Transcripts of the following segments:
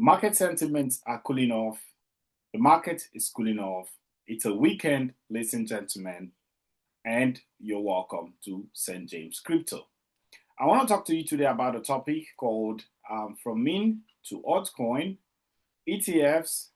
Market sentiments are cooling off. The market is cooling off. It's a weekend, ladies and gentlemen, and you're welcome to St.JamesCrypto. I want to talk to you today about a topic called From Min to Altcoin, ETFs,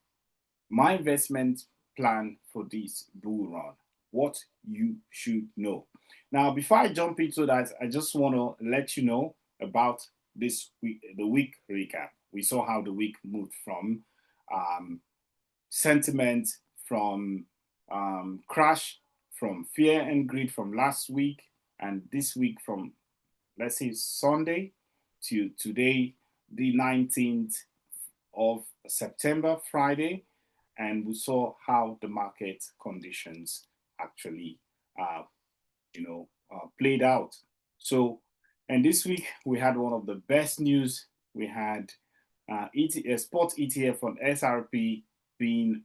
my investment plan for this bull run. What you should know. Now, before I jump into that, I just want to let you know about this week, the week recap. We saw how the week moved from um, sentiment, from crash, from fear and greed from last week, and this week from, let's say, Sunday to today, the 19th of September, Friday, and we saw how the market conditions actually, played out. So, and this week we had one of the best news. We had spot ETF on Xrp being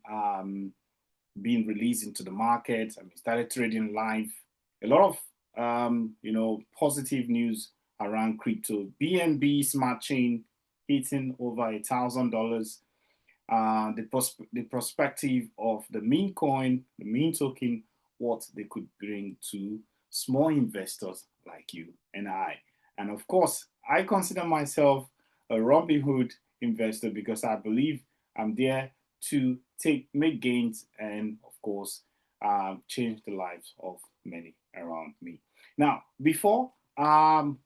released into the market. I mean, started trading live. A lot of positive news around crypto. BNB Smart Chain hitting over $1,000. The perspective of the meme coin, the meme token, what they could bring to small investors like you and I. And of course, I consider myself a Robinhood investor because I believe I'm there to make gains and, of course, change the lives of many around me. Now, before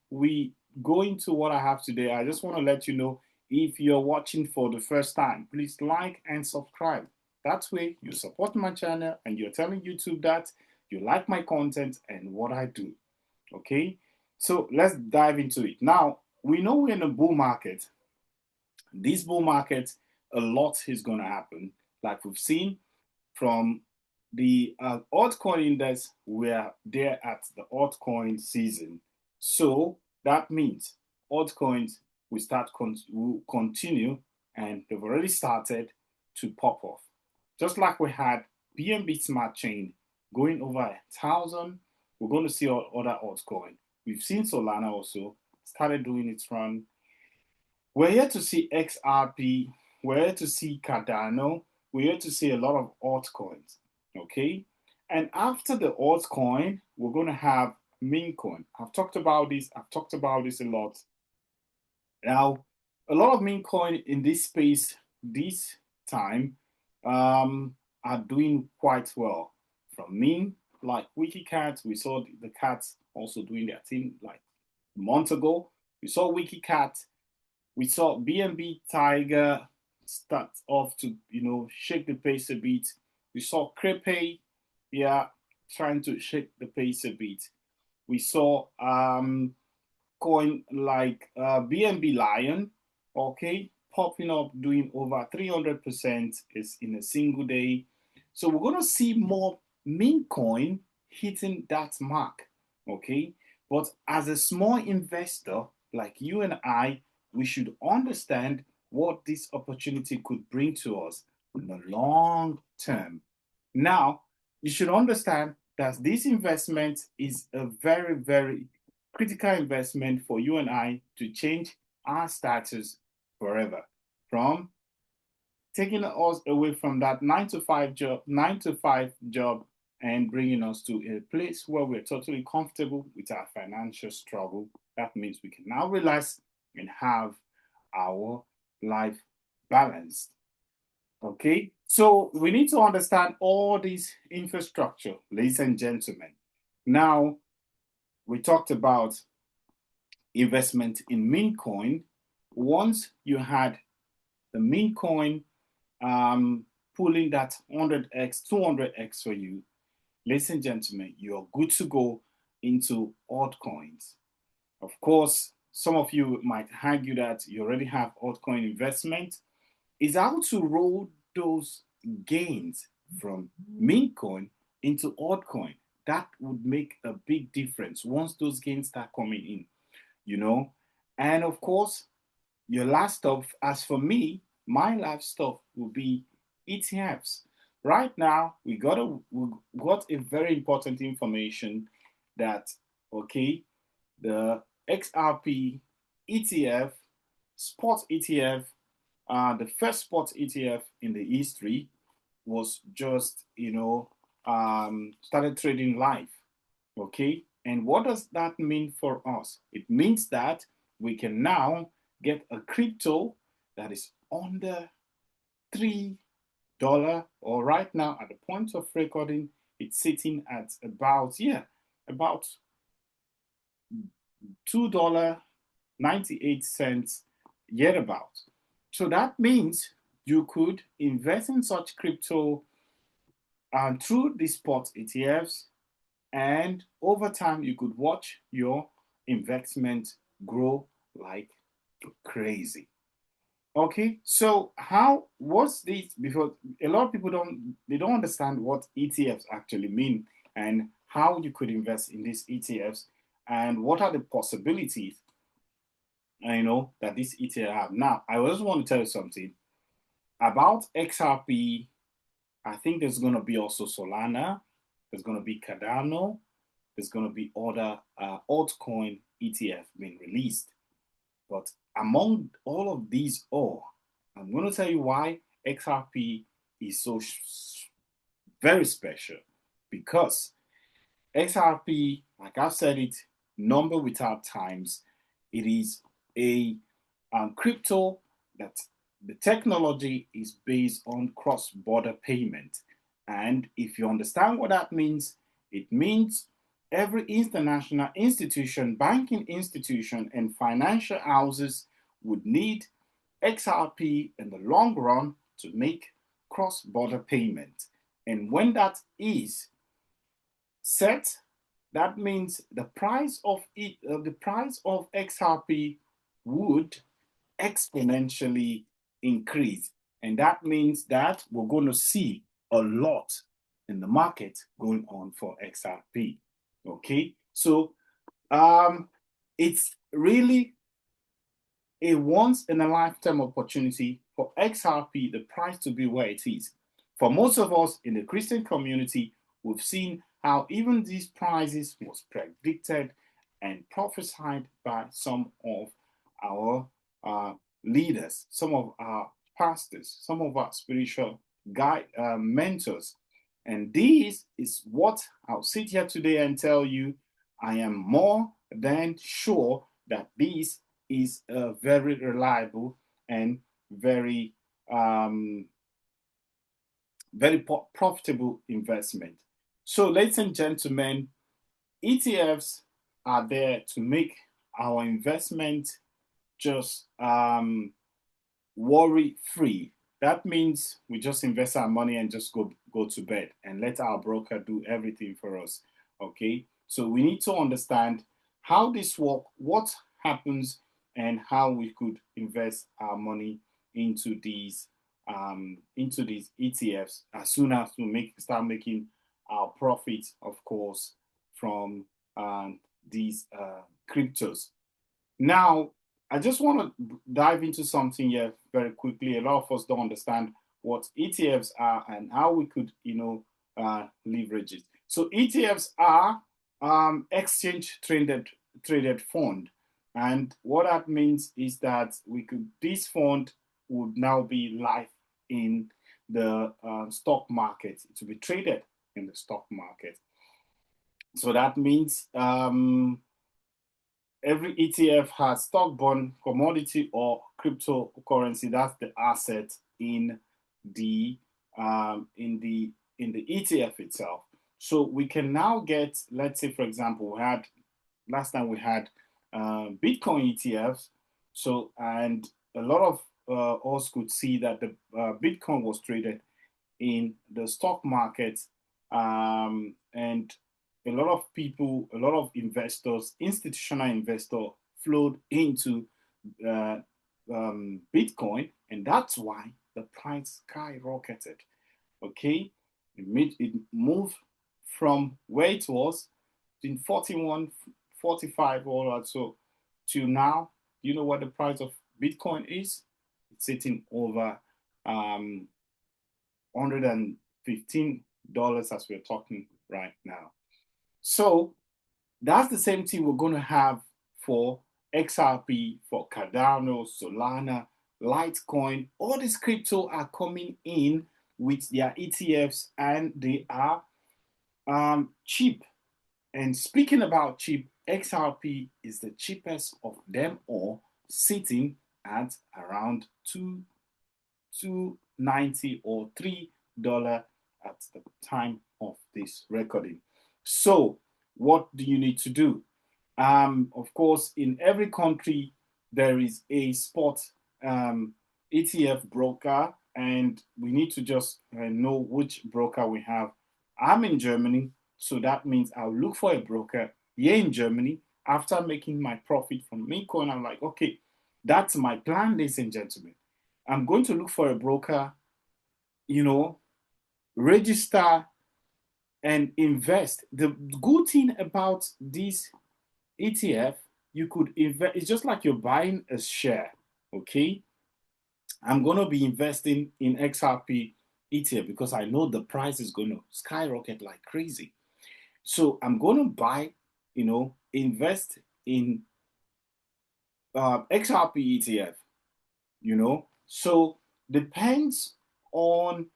we go into what I have today, I just want to let you know, if you're watching for the first time, please like and subscribe. That way, you support my channel and you're telling YouTube that you like my content and what I do. Okay, so let's dive into it. Now, we know we're in a bull market. This bull market, a lot is going to happen. Like we've seen from the altcoin index, we're there at the altcoin season. So that means altcoins will continue, and they've already started to pop off. Just like we had BNB Smart Chain going over 1,000, we're going to see other altcoins. We've seen Solana also started doing its run. We're here to see XRP. We're here to see Cardano. We're here to see a lot of altcoins. Okay, and after the altcoin, we're going to have memecoin. I've talked about this a lot. Now, a lot of memecoin in this space this time are doing quite well. From meme, like WikiCat, we saw the cats also doing their thing like a month ago. We saw WikiCat, we saw Bnbtiger start off to shake the pace a bit. We saw pepe, trying to shake the pace a bit. We saw coin like BNB Lion, okay, popping up, doing over 300% is in a single day. So we're going to see more meme coin hitting that mark, okay. But as a small investor like you and I, we should understand what this opportunity could bring to us in the long term. Now, you should understand that this investment is a very, very critical investment for you and I to change our status forever, from taking us away from that 9 to 5 job and bringing us to a place where we're totally comfortable with our financial struggle. That means we can now relax and have our life balanced. Okay, so we need to understand all this infrastructure, ladies and gentlemen. Now, we talked about investment in meme coin. Once you had the meme coin pulling that 100x, 200x for you, ladies and gentlemen, you're good to go into altcoins. Of course, some of you might argue that you already have altcoin investment. Is how to roll those gains from meme coin into altcoin. That would make a big difference once those gains start coming in. And of course, your last stop, as for me, my last stop will be ETFs. Right now, we got a very important information that, okay, the XRP ETF, spot ETF the first spot ETF in the history was just, started trading live. Okay. And what does that mean for us? It means that we can now get a crypto that is under $3, or right now at the point of recording, it's sitting at about $2.98 yet about. So that means you could invest in such crypto and through the spot ETFs, and over time you could watch your investment grow like crazy. Okay, so how was this? Because a lot of people don't understand what ETFs actually mean and how you could invest in these ETFs and what are the possibilities that this ETF have. Now, I just want to tell you something about XRP. I think there's going to be also Solana, there's going to be Cardano, there's going to be other altcoin ETF being released. But among all of these I'm going to tell you why XRP is so very special. Because XRP, like I've said it, number without times, it is a crypto that the technology is based on cross-border payment. And if you understand what that means, it means every international institution, banking institution, and financial houses would need XRP in the long run to make cross-border payment. And when that is set, that means the price of XRP would exponentially increase. And that means that we're going to see a lot in the market going on for XRP. Okay, so it's really a once in a lifetime opportunity for XRP, the price to be where it is. For most of us in the Christian community, we've seen how even these prices was predicted and prophesied by some of our leaders, some of our pastors, some of our spiritual guide mentors. And this is what I'll sit here today and tell you. I am more than sure that this is a very reliable and very profitable investment. So, ladies and gentlemen, ETFs are there to make our investment just worry free. That means we just invest our money and just go to bed and let our broker do everything for us. Okay, so we need to understand how this works, what happens, and how we could invest our money into these ETFs as soon as we start making our profits, of course, from these cryptos. Now, I just want to dive into something here very quickly. A lot of us don't understand what ETFs are and how we could, leverage it. So ETFs are exchange traded fund, and what that means is that this fund would now be live in the stock market. It will be traded in the stock market. So that means every ETF has stock, bond, commodity, or cryptocurrency. That's the asset in the ETF itself. So we can now get, let's say, for example, last time we had Bitcoin ETFs. So, and a lot of us could see that the Bitcoin was traded in the stock market, and a lot of people, a lot of investors, institutional investors flowed into Bitcoin, and that's why the price skyrocketed. Okay, it moved from where it was in 41, 45, all that. So to now, you know what the price of Bitcoin is? It's sitting over $115 as we're talking right now. So that's the same thing we're going to have for XRP, for Cardano, Solana, Litecoin, all these crypto are coming in with their ETFs, and they are cheap. And speaking about cheap, XRP is the cheapest of them all, sitting at around 2.90 or $3 at the time of this recording. So, what do you need to do? Of course, in every country, there is a spot ETF broker, and we need to just know which broker we have. I'm in Germany, so that means I'll look for a broker here in Germany. After making my profit from memecoin, I'm like, okay, that's my plan, ladies and gentlemen. I'm going to look for a broker, register and invest. The good thing about this ETF, you could invest, it's just like you're buying a share, okay? I'm going to be investing in XRP ETF because I know the price is going to skyrocket like crazy. So I'm going to buy, invest in XRP ETF, So depends on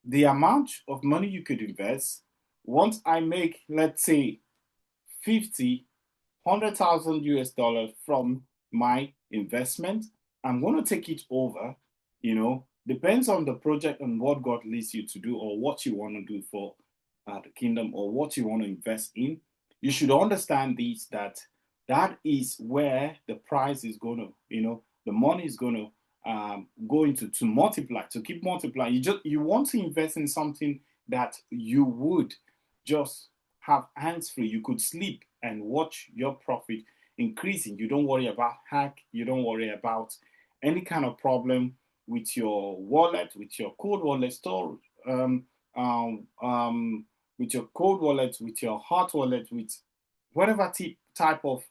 the amount of money you could invest. Once I make, let's say, 50, 100,000 US dollars from my investment, I'm going to take it over. Depends on the project and what God leads you to do, or what you want to do for the kingdom, or what you want to invest in. You should understand this, that is where the price is going to, the money is going to go into to multiply, to keep multiplying. You want to invest in something that you would just have hands free. You could sleep and watch your profit increasing. You don't worry about hack. You don't worry about any kind of problem with your wallet, with your cold wallet store, with your cold wallet, with your hot wallet, with whatever type of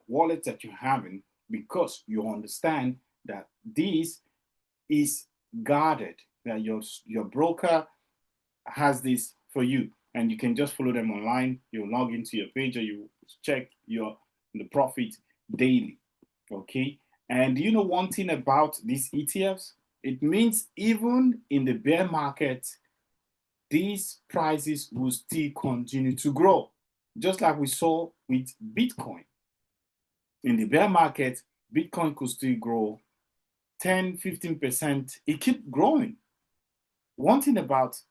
wallet that you're having, because you understand that this is guarded, that your broker has this for you, and you can just follow them online. You log into your page, or you check the profit daily. Okay. And one thing about these ETFs? It means even in the bear market, these prices will still continue to grow, just like we saw with Bitcoin. In the bear market, Bitcoin could still grow 10, 15%. It kept growing. One thing about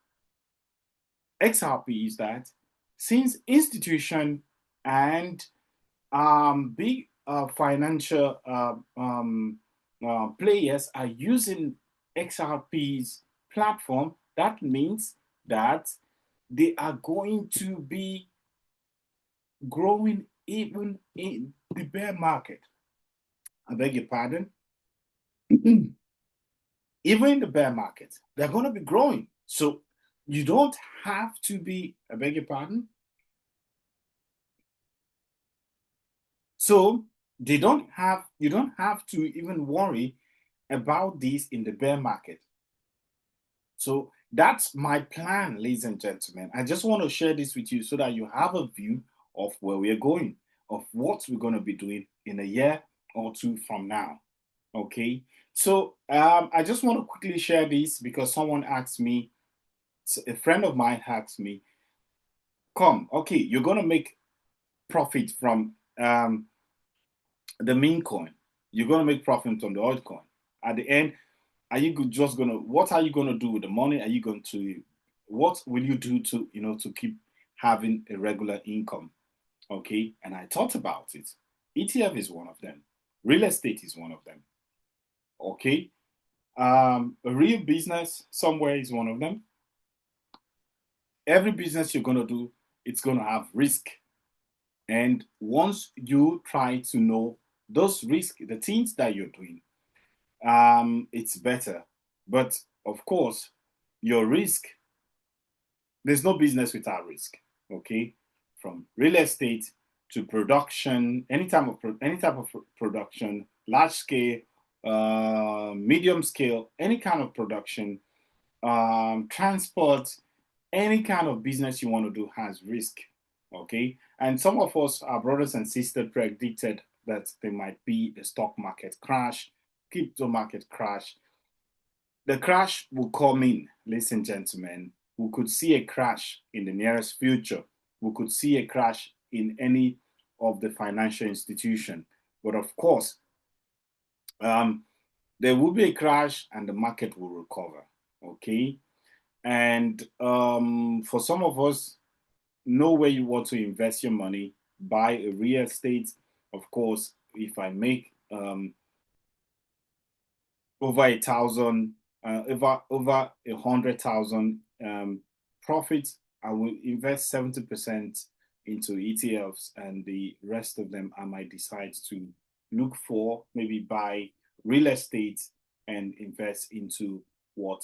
XRP is that since institution and big financial players are using XRP's platform, that means that they are going to be growing even in the bear market. I beg your pardon. Even in the bear market, they're going to be growing. So you don't have to be, I beg your pardon. So you don't have to even worry about this in the bear market. So that's my plan, ladies and gentlemen. I just want to share this with you so that you have a view of where we're going, of what we're going to be doing in a year or two from now. Okay. So I just want to quickly share this because someone asked me, a friend of mine asked me, okay, you're going to make profit from the meme coin. You're going to make profit on the altcoin. At the end, what are you going to do with the money? What will you do to keep having a regular income? Okay. And I thought about it. ETF is one of them. Real estate is one of them. Okay. A real business somewhere is one of them. Every business you're going to do, it's going to have risk. And once you try to know those risks, the things that you're doing, it's better. But of course, your risk, there's no business without risk. Okay. From real estate to production, any type of production, large scale, medium scale, any kind of production, transport, any kind of business you want to do has risk. Okay. And some of us, our brothers and sisters, predicted that there might be a stock market crash crypto market crash, the crash will come in, ladies and gentlemen. We could see a crash in the nearest future. We could see a crash in any of the financial institution. But of course, there will be a crash and the market will recover. Okay. And for some of us, know where you want to invest your money, buy a real estate. Of course, if I make over 1,000, over 100,000 profits, I will invest 70% into ETFs, and the rest of them I might decide to look for, maybe buy real estate and invest into what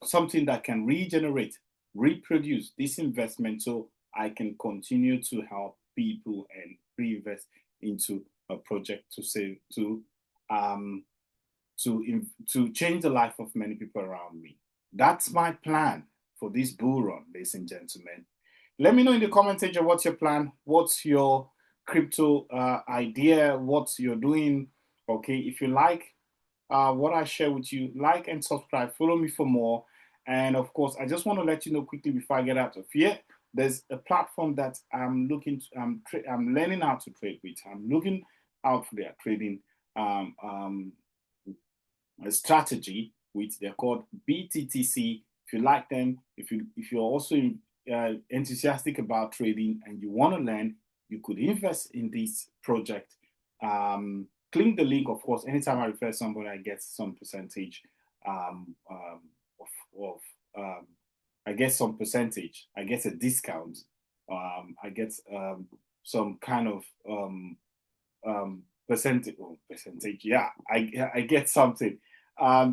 something that can regenerate, reproduce this investment, so I can continue to help people and reinvest into a project to save to change the life of many people around me. That's my plan for this bull run, ladies and gentlemen. Let me know in the comment section what's your plan, what's your crypto idea, what you're doing. Okay, if you like what I share with you, like and subscribe, follow me for more. And of course, I just want to let you know quickly before I get out of here, there's a platform that I'm looking to, I'm learning how to trade with. I'm looking out for their trading a strategy with, they're called BTTC. If you like them, if you're also enthusiastic about trading and you want to learn, you could invest in this project. Click the link, of course. Anytime I refer somebody, I get some percentage I get some percentage. I get a discount. I get some kind of percentage. Oh, percentage. Yeah, I get something.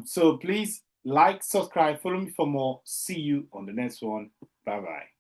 So please like, subscribe, follow me for more. See you on the next one. Bye bye.